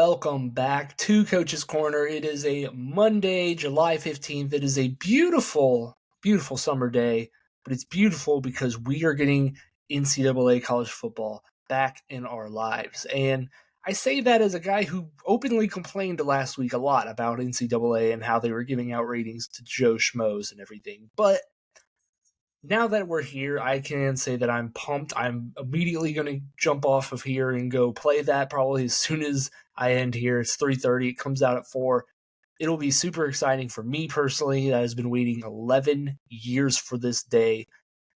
Welcome back to Coach's Corner. It is a Monday, July 15th. It is a beautiful, beautiful summer day, but it's beautiful because we are getting NCAA college football back in our lives. And I say that as a guy who openly complained last week a lot about NCAA and how they were giving out ratings to Joe Schmoes and everything. But now that we're here, I can say that I'm pumped. I'm immediately going to jump off of here and go play that probably as soon as I end here. It's 3:30. It comes out at 4. It'll be super exciting for me personally. That has been waiting 11 years for this day.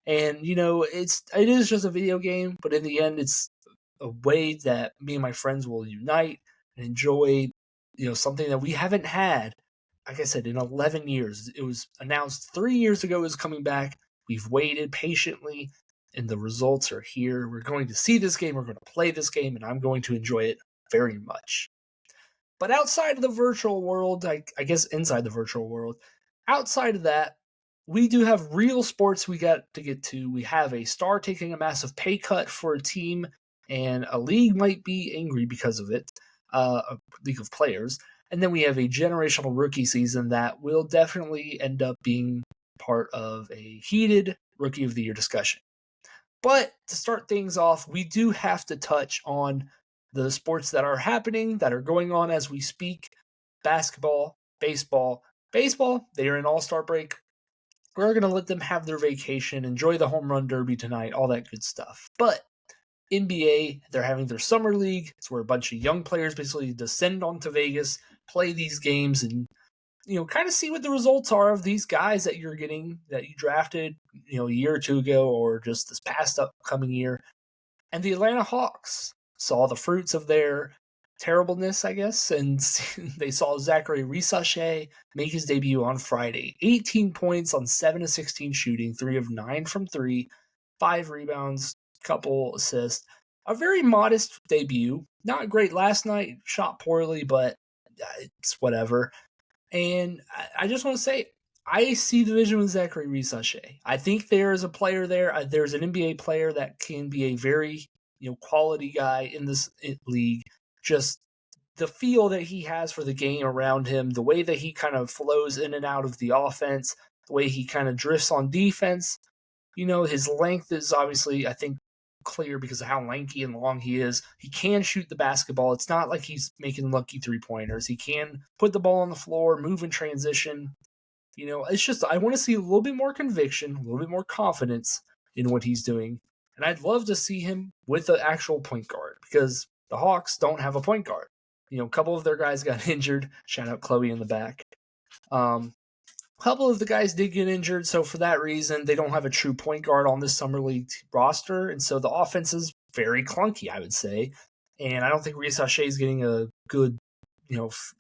And, it is just a video game, but in the end, it's a way that me and my friends will unite and enjoy, something that we haven't had, like I said, in 11 years. It was announced 3 years ago it was coming back. We've waited patiently, and the results are here. We're going to see this game. We're going to play this game, and I'm going to enjoy it very much. But outside of the virtual world, I guess inside the virtual world, outside of that, we do have real sports we got to get to. We have a star taking a massive pay cut for a team, and a league might be angry because of it, a league of players. And then we have a generational rookie season that will definitely end up being part of a heated Rookie of the Year discussion. But to start things off, we do have to touch on the sports that are happening, that are going on as we speak. Basketball, baseball. Baseball, they are in all-star break. We're going to let them have their vacation, enjoy the home run derby tonight, all that good stuff. But NBA, they're having their summer league. It's where a bunch of young players basically descend onto Vegas, play these games, and kind of see what the results are of these guys that you're getting, that you drafted, a year or two ago, or just this past upcoming year. And the Atlanta Hawks saw the fruits of their terribleness, I guess, and they saw Zachary Rissache make his debut on Friday. 18 points on 7 of 16 shooting, 3 of 9 from 3, 5 rebounds, couple assists. A very modest debut. Not great last night, shot poorly, but it's whatever. And I just want to say, I see the vision with Zachary Rissache. I think there is a player there. There's an NBA player that can be a very quality guy in this league. Just the feel that he has for the game around him, the way that he kind of flows in and out of the offense, the way he kind of drifts on defense. His length is obviously, I think, clear because of how lanky and long he is. He can shoot the basketball. It's not like he's making lucky three-pointers. He can put the ball on the floor, move in transition. It's just I want to see a little bit more conviction, a little bit more confidence in what he's doing. And I'd love to see him with an actual point guard because the Hawks don't have a point guard. A couple of their guys got injured. Shout out Chloe in the back. A couple of the guys did get injured, so for that reason, they don't have a true point guard on this Summer League roster, and so the offense is very clunky, I would say. And I don't think Rissache is getting a good,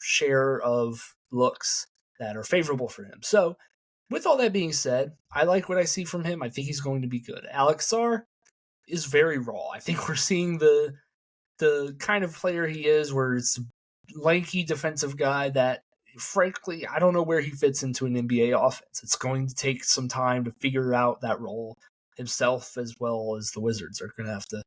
share of looks that are favorable for him. So, with all that being said, I like what I see from him. I think he's going to be good. Alex Sarr is very raw. I think we're seeing the kind of player he is, where it's a lanky defensive guy that, frankly, I don't know where he fits into an NBA offense. It's going to take some time to figure out that role himself, as well as the Wizards are going to have to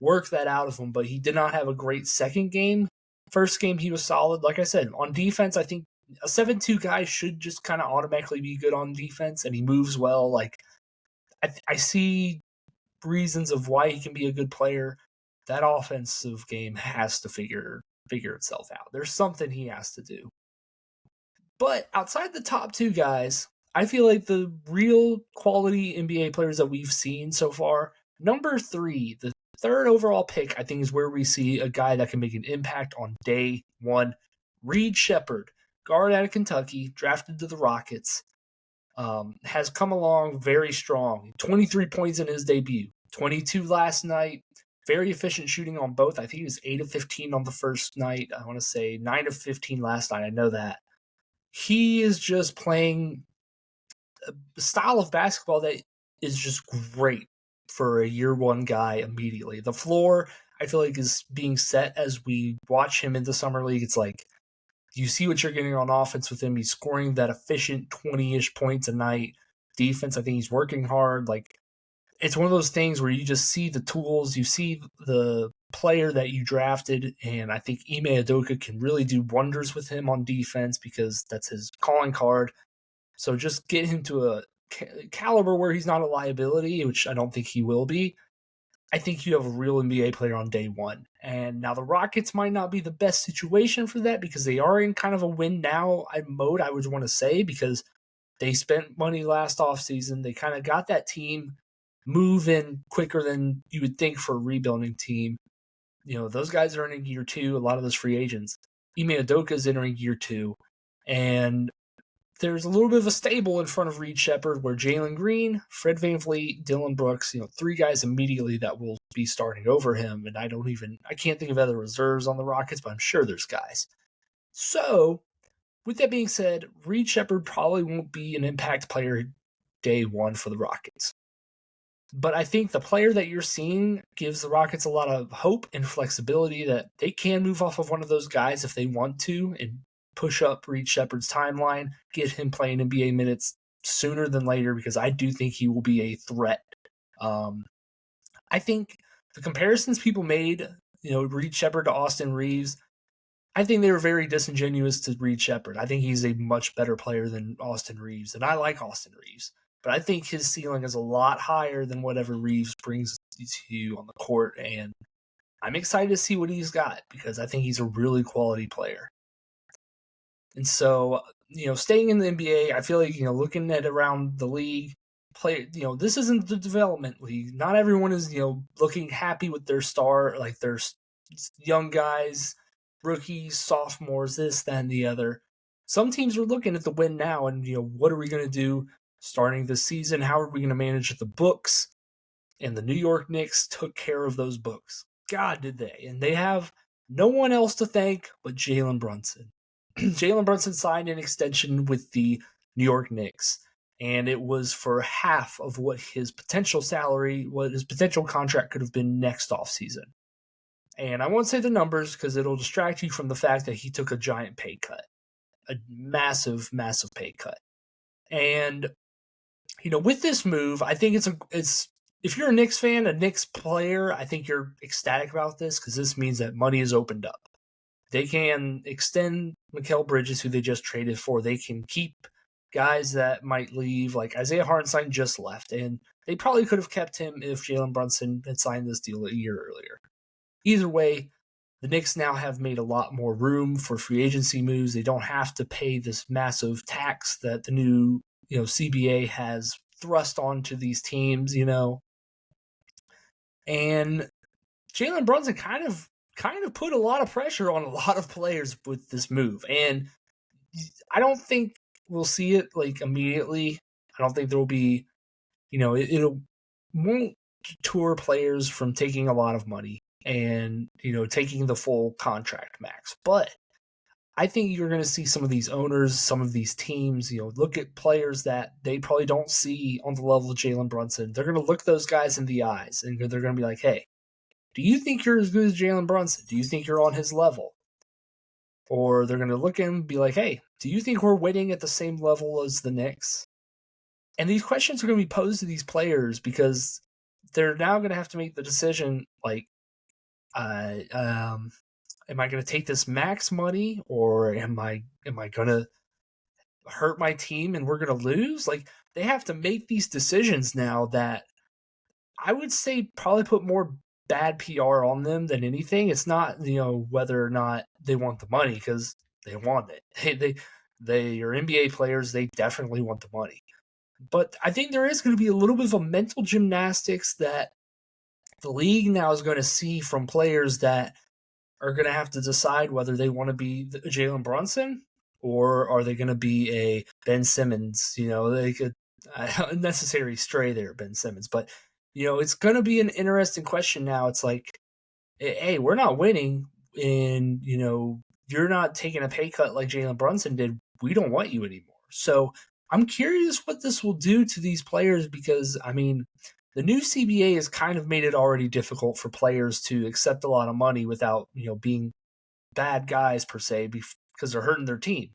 work that out of him. But he did not have a great second game. First game, he was solid. Like I said, on defense, I think a 7-2 guy should just kind of automatically be good on defense, and he moves well. Like I see reasons of why he can be a good player. That offensive game has to figure itself out. There's something he has to do. But outside the top two guys, I feel like the real quality NBA players that we've seen so far, number 3, the third overall pick, I think is where we see a guy that can make an impact on day one. Reed Shepherd, guard out of Kentucky, drafted to the Rockets, has come along very strong. 23 points in his debut, 22 last night. Very efficient shooting on both. I think he was 8 of 15 on the first night. I want to say 9 of 15 last night. I know that. He is just playing a style of basketball that is just great for a year one guy immediately. The floor, I feel like, is being set as we watch him in the summer league. It's like, you see what you're getting on offense with him. He's scoring that efficient 20-ish points a night. Defense, I think he's working hard. Like, it's one of those things where you just see the tools, you see the player that you drafted, and I think Ime Udoka can really do wonders with him on defense because that's his calling card. So just get him to a caliber where he's not a liability, which I don't think he will be. I think you have a real NBA player on day one. And now the Rockets might not be the best situation for that because they are in kind of a win now mode, I would want to say, because they spent money last offseason. They kind of got that team moving quicker than you would think for a rebuilding team. Those guys are in year two, a lot of those free agents. Ime Udoka is entering year two. And there's a little bit of a stable in front of Reed Sheppard where Jalen Green, Fred VanVleet, Dylan Brooks, three guys immediately that will be starting over him. And I can't think of other reserves on the Rockets, but I'm sure there's guys. So, with that being said, Reed Sheppard probably won't be an impact player day one for the Rockets. But I think the player that you're seeing gives the Rockets a lot of hope and flexibility that they can move off of one of those guys if they want to and push up Reed Sheppard's timeline, get him playing NBA minutes sooner than later because I do think he will be a threat. I think the comparisons people made, Reed Sheppard to Austin Reeves, I think they were very disingenuous to Reed Sheppard. I think he's a much better player than Austin Reeves, and I like Austin Reeves. But I think his ceiling is a lot higher than whatever Reeves brings to you on the court, and I'm excited to see what he's got because I think he's a really quality player. And so, staying in the NBA, I feel like, looking at around the league, this isn't the development league. Not everyone is, looking happy with their star, like their young guys, rookies, sophomores, this, that, and the other. Some teams are looking at the win now and, what are we going to do starting this season? How are we going to manage the books? And the New York Knicks took care of those books. God, did they. And they have no one else to thank but Jalen Brunson. Jalen Brunson signed an extension with the New York Knicks, and it was for half of what his potential salary, what his potential contract could have been next offseason. And I won't say the numbers because it'll distract you from the fact that he took a giant pay cut, a massive, massive pay cut. And, with this move, I think it's if you're a Knicks fan, a Knicks player, I think you're ecstatic about this because this means that money is opened up. They can extend Mikal Bridges, who they just traded for. They can keep guys that might leave, like Isaiah Hartenstein just left, and they probably could have kept him if Jalen Brunson had signed this deal a year earlier. Either way, the Knicks now have made a lot more room for free agency moves. They don't have to pay this massive tax that the new CBA has thrust onto these teams, And Jalen Brunson kind of put a lot of pressure on a lot of players with this move. And I don't think we'll see it like immediately. I don't think there will be, it won't deter players from taking a lot of money and, taking the full contract max. But I think you're going to see some of these owners, some of these teams, look at players that they probably don't see on the level of Jalen Brunson. They're going to look those guys in the eyes and they're going to be like, hey, do you think you're as good as Jalen Brunson? Do you think you're on his level? Or they're going to look at him and be like, hey, do you think we're winning at the same level as the Knicks? And these questions are going to be posed to these players because they're now going to have to make the decision, like, am I going to take this max money or am I going to hurt my team and we're going to lose? Like, they have to make these decisions now that I would say probably put more bad PR on them than anything. It's not, whether or not they want the money because they want it. They are NBA players. They definitely want the money. But I think there is going to be a little bit of a mental gymnastics that the league now is going to see from players that are going to have to decide whether they want to be Jalen Brunson or are they going to be a Ben Simmons. They could unnecessary stray there, Ben Simmons, but it's going to be an interesting question now. It's like, hey, we're not winning and, you're not taking a pay cut like Jalen Brunson did. We don't want you anymore. So I'm curious what this will do to these players because, the new CBA has kind of made it already difficult for players to accept a lot of money without, being bad guys per se because they're hurting their team.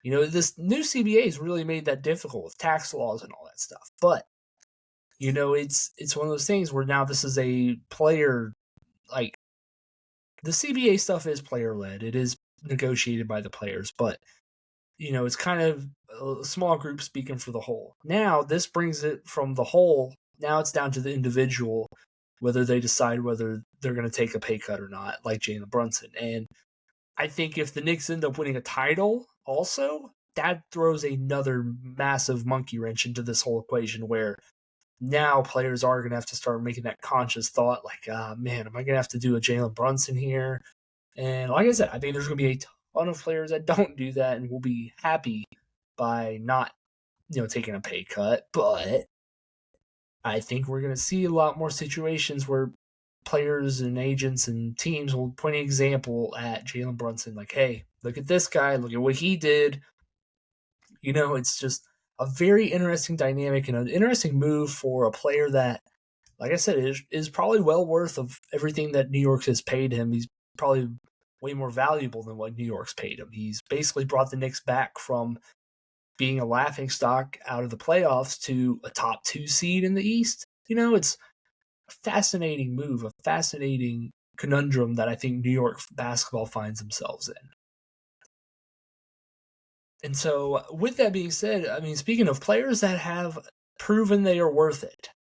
This new CBA has really made that difficult with tax laws and all that stuff. But it's one of those things where now this is a player, like, the CBA stuff is player led. It is negotiated by the players, but it's kind of a small group speaking for the whole. Now this brings it from the whole. Now it's down to the individual whether they decide whether they're going to take a pay cut or not, like Jalen Brunson. And I think if the Knicks end up winning a title, also that throws another massive monkey wrench into this whole equation where now players are going to have to start making that conscious thought, like, man, am I going to have to do a Jalen Brunson here? And like I said, I think there's going to be a ton of players that don't do that and will be happy by not, taking a pay cut. But I think we're going to see a lot more situations where players and agents and teams will point an example at Jalen Brunson, like, hey, look at this guy, look at what he did. It's just a very interesting dynamic and an interesting move for a player that, like I said, is probably well worth of everything that New York has paid him. He's probably way more valuable than what New York's paid him. He's basically brought the Knicks back from being a laughingstock out of the playoffs to a top 2 seed in the East. It's a fascinating move, a fascinating conundrum that I think New York basketball finds themselves in. And so, with that being said, I mean, speaking of players that have proven they are worth it,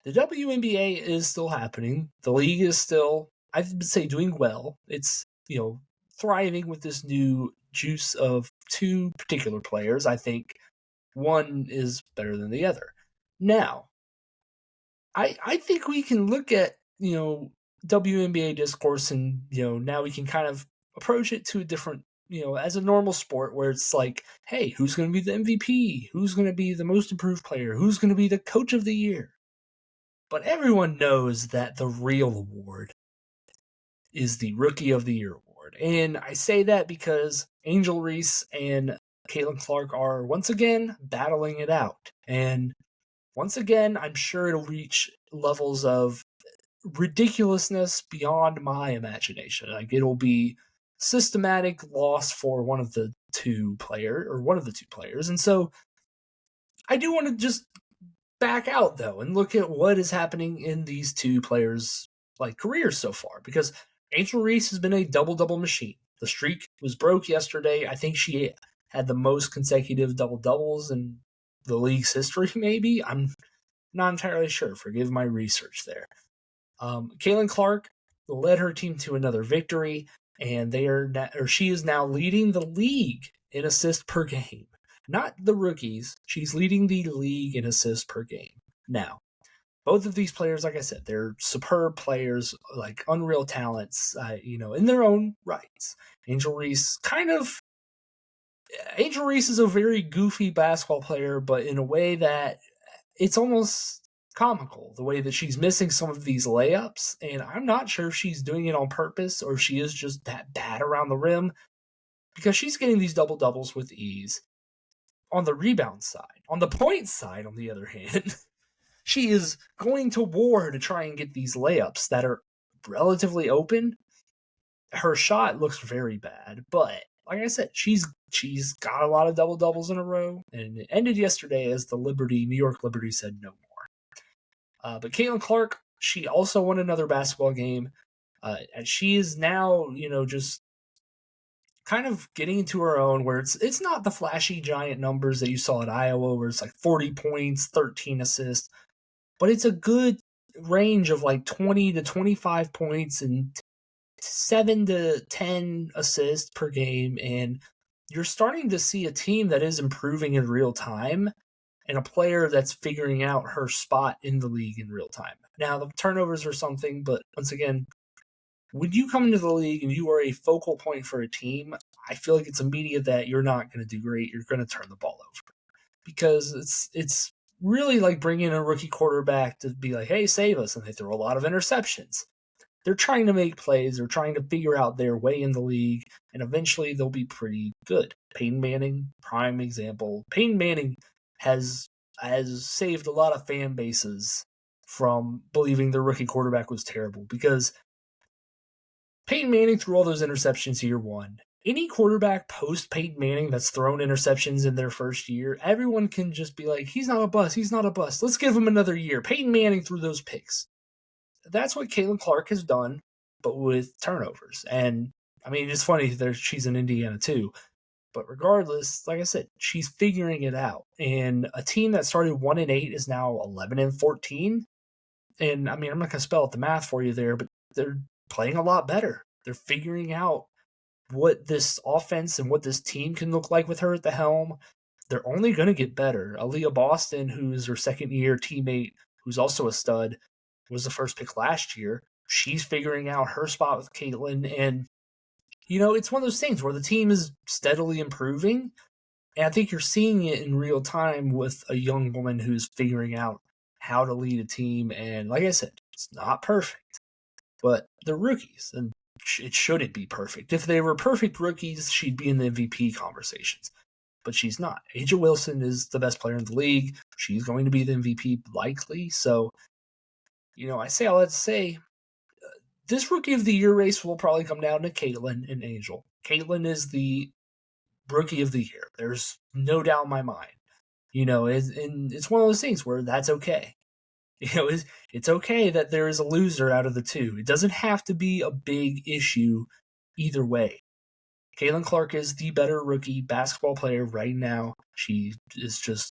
the WNBA is still happening. The league is still, I would say, doing well. It's, thriving with this new juice of 2 particular players. I think one is better than the other. Now, I think we can look at, WNBA discourse and, now we can kind of approach it to a different, as a normal sport where it's like, hey, who's going to be the MVP? Who's going to be the most improved player? Who's going to be the coach of the year? But everyone knows that the real award is the Rookie of the Year award. And I say that because Angel Reese and Caitlin Clark are once again battling it out. And once again, I'm sure it'll reach levels of ridiculousness beyond my imagination. Like, it'll be systematic loss for one of the two players. And so I do want to just back out though and look at what is happening in these 2 players' careers so far, because Angel Reese has been a double-double machine. The streak was broke yesterday. I think she had the most consecutive double-doubles in the league's history, maybe. I'm not entirely sure. Forgive my research there. Caitlin Clark led her team to another victory, and she is now leading the league in assists per game. Not the rookies. She's leading the league in assists per game. Now, both of these players, like I said, they're superb players, like unreal talents, in their own rights. Angel Reese is a very goofy basketball player, but in a way that it's almost comical, the way that she's missing some of these layups. And I'm not sure if she's doing it on purpose or if she is just that bad around the rim, because she's getting these double-doubles with ease. On the rebound side, on the point side, on the other hand, she is going to war to try and get these layups that are relatively open. Her shot looks very bad, but like I said, she's got a lot of double doubles in a row, and it ended yesterday as the New York Liberty said no more. But Caitlin Clark, she also won another basketball game, and she is now just kind of getting into her own, where it's not the flashy giant numbers that you saw at Iowa, where it's like 40 points, 13 assists, but it's a good range of 20 to 25 points and 7 to 10 assists per game. And you're starting to see a team that is improving in real time and a player that's figuring out her spot in the league in real time. Now, the turnovers are something, but once again, when you come into the league and you are a focal point for a team, I feel like it's immediate that you're not going to do great. You're going to turn the ball over, because it's really like bringing in a rookie quarterback to be like, hey, save us. And they throw a lot of interceptions. They're trying to make plays. They're trying to figure out their way in the league, and eventually they'll be pretty good. Peyton Manning, prime example. Peyton Manning has saved a lot of fan bases from believing their rookie quarterback was terrible, because Peyton Manning threw all those interceptions year one. Any quarterback post Peyton Manning that's thrown interceptions in their first year, everyone can just be like, he's not a bust. He's not a bust. Let's give him another year. Peyton Manning threw those picks. That's what Caitlin Clark has done but with turnovers. And I mean, it's funny that she's in Indiana too. But regardless, like I said, she's figuring it out. And a team that started 1-8 is now 11-14. And I mean, I'm not going to spell out the math for you there, but they're playing a lot better. They're figuring out what this offense and what this team can look like with her at the helm. They're only going to get better. Aaliyah Boston, who's her second-year teammate, who's also a stud, was the first pick last year. She's figuring out her spot with Caitlin. And, it's one of those things where the team is steadily improving. And I think you're seeing it in real time with a young woman who's figuring out how to lead a team. And like I said, it's not perfect, but they're rookies, and it shouldn't be perfect. If they were perfect rookies, she'd be in the MVP conversations. But she's not. A'ja Wilson is the best player in the league. She's going to be the MVP likely. So, I say all that to say, this Rookie of the Year race will probably come down to Caitlin and Angel. Caitlin is the Rookie of the Year. There's no doubt in my mind. And it's one of those things where that's okay. It's okay that there is a loser out of the two. It doesn't have to be a big issue either way. Caitlin Clark is the better rookie basketball player right now. She is just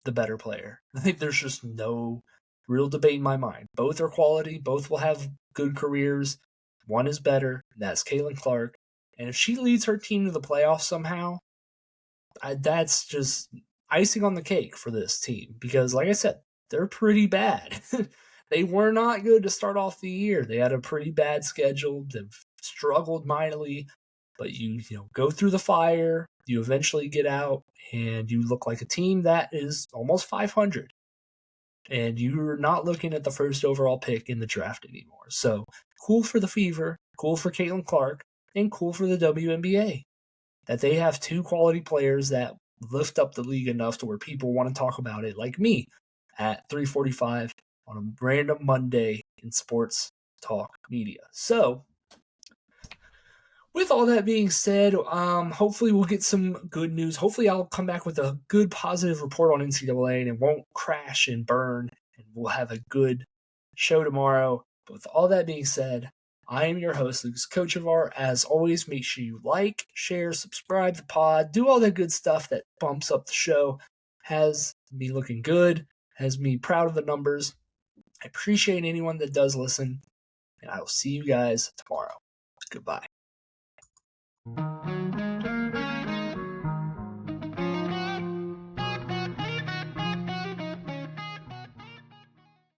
the better player. I think there's just no real debate in my mind. Both are quality. Both will have good careers. One is better. And that's Caitlin Clark. And if she leads her team to the playoffs somehow, that's just icing on the cake for this team. Because, like I said, they're pretty bad. They were not good to start off the year. They had a pretty bad schedule. They've struggled mightily. But you go through the fire, you eventually get out, and you look like a team that is almost 500. And you're not looking at the first overall pick in the draft anymore. So cool for the Fever, cool for Caitlin Clark, and cool for the WNBA. That they have two quality players that lift up the league enough to where people want to talk about it, like me, at 3:45 on a random Monday in sports talk media. So, with all that being said, hopefully we'll get some good news. Hopefully I'll come back with a good positive report on NCAA and it won't crash and burn, and we'll have a good show tomorrow. But with all that being said, I am your host, Lucas Kochevar. As always, make sure you like, share, subscribe to the pod, do all that good stuff that bumps up the show, has me looking good, has me proud of the numbers. I appreciate anyone that does listen, and I will see you guys tomorrow. Goodbye.